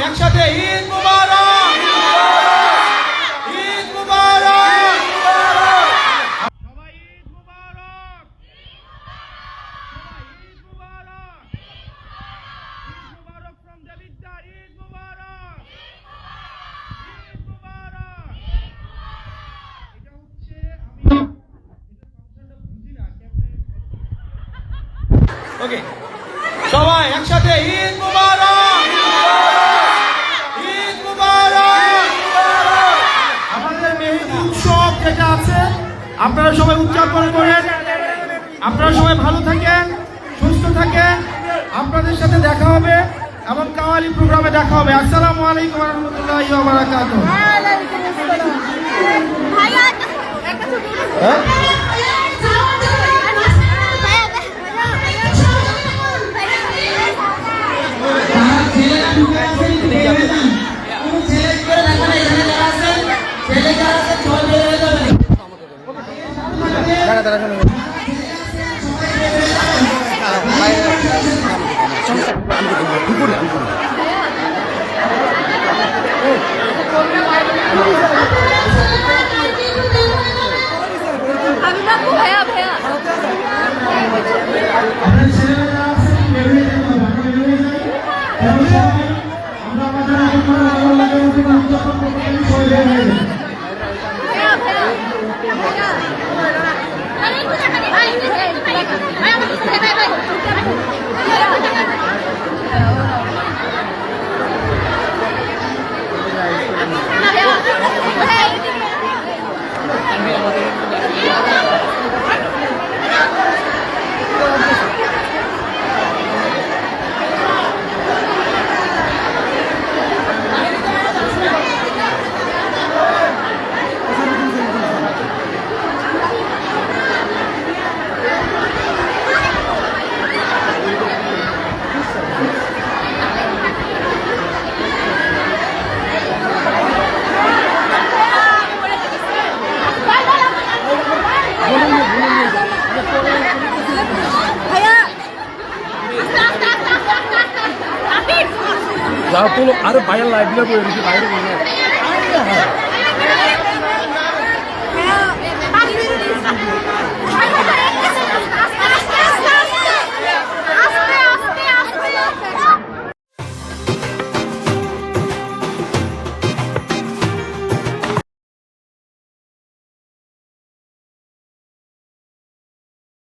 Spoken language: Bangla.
একসাথে ঈদ মুবারক, ঈদ মুবারক, সবাই ঈদ মুবারক, ঈদ মুবারক, ঈদ মুবারক from দেবিদ্বার, ঈদ মুবারক, ঈদ মুবারক। এটা হচ্ছে আমি বুঝি না কেমনে। ওকে, সবাই একসাথে ঈদ মুবারক, ঈদ মুবারক। আমাদের মেহেদি উৎসব যেটা আছে আপনারা সবাই উদযাপন করেন। আপনারা সবাই ভালো থাকেন, সুস্থ থাকেন। আপনাদের সাথে দেখা হবে এবং কাওয়ালি প্রোগ্রামে দেখা হবে। আসসালামু আলাইকুম ওয়া রাহমাতুল্লাহি ওয়া বারাকাতুহু। ওয়ালাইকুম আসসালাম। ভাইয়া একটা ছোট ভাইয়া ভাইয়া যাও তো আরে বাইরে লাইভ লাগবে বাইরে